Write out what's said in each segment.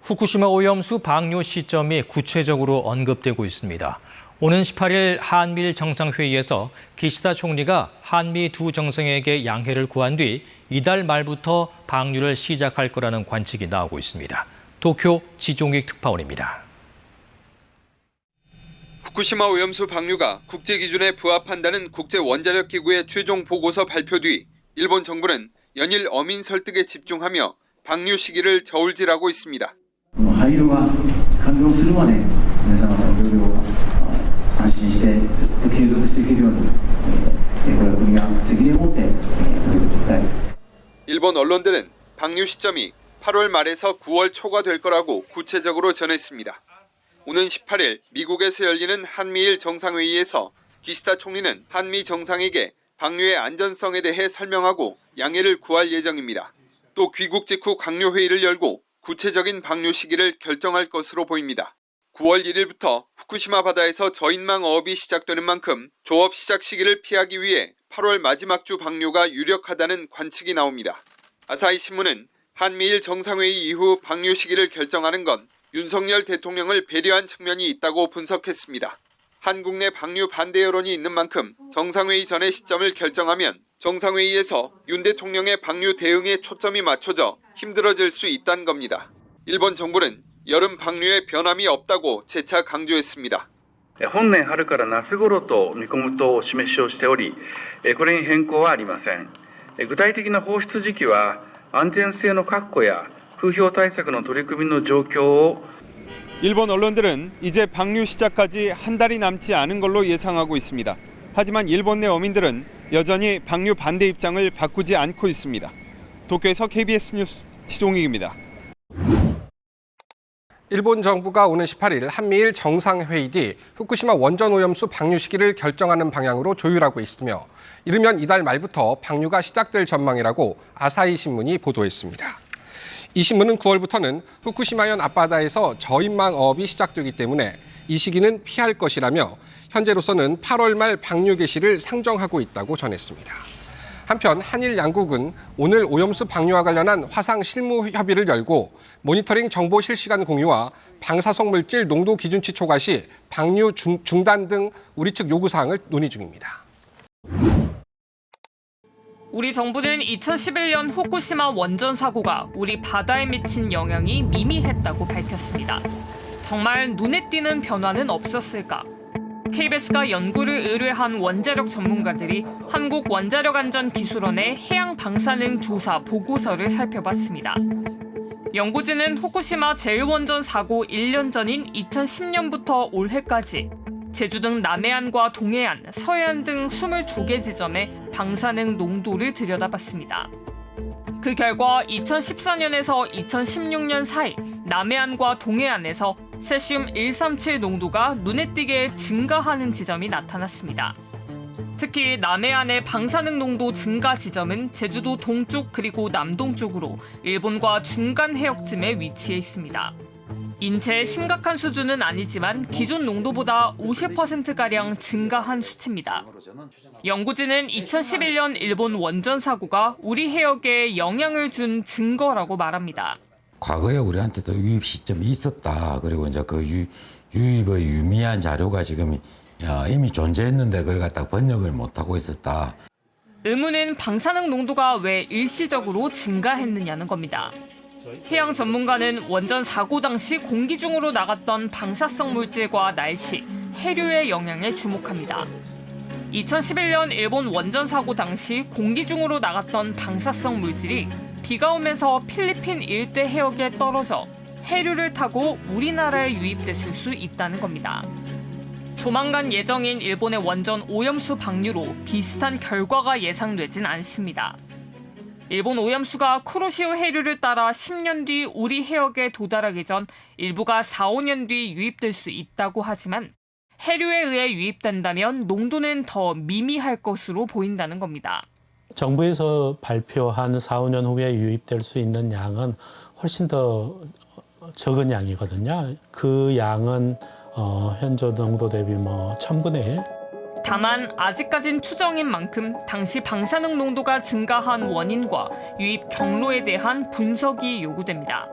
후쿠시마 오염수 방류 시점이 구체적으로 언급되고 있습니다. 오는 18일 한미일 정상회의에서 기시다 총리가 한미 두 정상에게 양해를 구한 뒤 이달 말부터 방류를 시작할 거라는 관측이 나오고 있습니다. 도쿄 지종익 특파원입니다. 후쿠시마 오염수 방류가 국제 기준에 부합한다는 국제원자력기구의 최종 보고서 발표 뒤 일본 정부는 연일 어민 설득에 집중하며 방류 시기를 저울질하고 있습니다. 廃炉が完了するまで皆様のご協力を安心してずっと継続していけるようにこれは国が責任を持って取り組んでいきたい。 일본 언론들은 방류 시점이 8월 말에서 9월 초가 될 거라고 구체적으로 전했습니다. 오는 18일 미국에서 열리는 한미일 정상회의에서 기시다 총리는 한미 정상에게 방류의 안전성에 대해 설명하고 양해를 구할 예정입니다. 또 귀국 직후 강요회의를 열고 구체적인 방류 시기를 결정할 것으로 보입니다. 9월 1일부터 후쿠시마 바다에서 저인망 어업이 시작되는 만큼 조업 시작 시기를 피하기 위해 8월 마지막 주 방류가 유력하다는 관측이 나옵니다. 아사히 신문은 한미일 정상회의 이후 방류 시기를 결정하는 건 윤석열 대통령을 배려한 측면이 있다고 분석했습니다. 한국 내 방류 반대 여론이 있는 만큼 정상회의 전의 시점을 결정하면 정상회의에서 윤 대통령의 방류 대응에 초점이 맞춰져 힘들어질 수 있다는 겁니다. 일본 정부는 여름 방류에 변함이 없다고 재차 강조했습니다. 本年春から夏頃と見込むとお示しをしており、これに変更はありません。具体的な放出時期は安全性の確保や風評対策の取り組みの状況を 일본 언론들은 이제 방류 시작까지 한 달이 남지 않은 걸로 예상하고 있습니다. 하지만 일본 내 어민들은 여전히 방류 반대 입장을 바꾸지 않고 있습니다. 도쿄에서 KBS 뉴스 지종익입니다. 일본 정부가 오는 18일 한미일 정상회의 뒤 후쿠시마 원전 오염수 방류 시기를 결정하는 방향으로 조율하고 있으며 이르면 이달 말부터 방류가 시작될 전망이라고 아사히 신문이 보도했습니다. 이 신문은 9월부터는 후쿠시마현 앞바다에서 저인망 어업이 시작되기 때문에 이 시기는 피할 것이라며 현재로서는 8월 말 방류 개시를 상정하고 있다고 전했습니다. 한편 한일 양국은 오늘 오염수 방류와 관련한 화상 실무 협의를 열고 모니터링 정보 실시간 공유와 방사성 물질 농도 기준치 초과 시 방류 중단 등 우리 측 요구사항을 논의 중입니다. 우리 정부는 2011년 후쿠시마 원전 사고가 우리 바다에 미친 영향이 미미했다고 밝혔습니다. 정말 눈에 띄는 변화는 없었을까? KBS가 연구를 의뢰한 원자력 전문가들이 한국원자력안전기술원의 해양 방사능 조사 보고서를 살펴봤습니다. 연구진은 후쿠시마 제1원전 사고 1년 전인 2010년부터 올해까지 제주 등 남해안과 동해안, 서해안 등 22개 지점의 방사능 농도를 들여다봤습니다. 그 결과 2014년에서 2016년 사이 남해안과 동해안에서 세슘 137 농도가 눈에 띄게 증가하는 지점이 나타났습니다. 특히 남해안의 방사능 농도 증가 지점은 제주도 동쪽 그리고 남동쪽으로 일본과 중간 해역쯤에 위치해 있습니다. 인체에 심각한 수준은 아니지만 기존 농도보다 50%가량 증가한 수치입니다. 연구진은 2011년 일본 원전 사고가 우리 해역에 영향을 준 증거라고 말합니다. 과거에 우리한테도 유입 시점이 있었다. 그리고 이제 그 유입의 유미한 자료가 지금 이미 존재했는데 그걸 갖다 번역을 못하고 있었다. 의문은 방사능 농도가 왜 일시적으로 증가했느냐는 겁니다. 해양 전문가는 원전 사고 당시 공기 중으로 나갔던 방사성 물질과 날씨, 해류의 영향에 주목합니다. 2011년 일본 원전 사고 당시 공기 중으로 나갔던 방사성 물질이 비가 오면서 필리핀 일대 해역에 떨어져 해류를 타고 우리나라에 유입됐을 수 있다는 겁니다. 조만간 예정인 일본의 원전 오염수 방류로 비슷한 결과가 예상되진 않습니다. 일본 오염수가 쿠로시오 해류를 따라 10년 뒤 우리 해역에 도달하기 전 일부가 4, 5년 뒤 유입될 수 있다고 하지만 해류에 의해 유입된다면 농도는 더 미미할 것으로 보인다는 겁니다. 정부에서 발표한 4, 5년 후에 유입될 수 있는 양은 훨씬 더 적은 양이거든요. 그 양은 현재 농도 대비 1000분의 1? 다만 아직까진 추정인 만큼 당시 방사능 농도가 증가한 원인과 유입 경로에 대한 분석이 요구됩니다.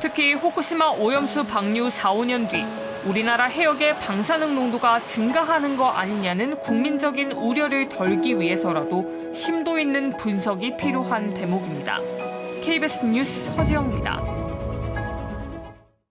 특히 후쿠시마 오염수 방류 4, 5년 뒤 우리나라 해역의 방사능 농도가 증가하는 거 아니냐는 국민적인 우려를 덜기 위해서라도 심도 있는 분석이 필요한 대목입니다. KBS 뉴스 허지영입니다.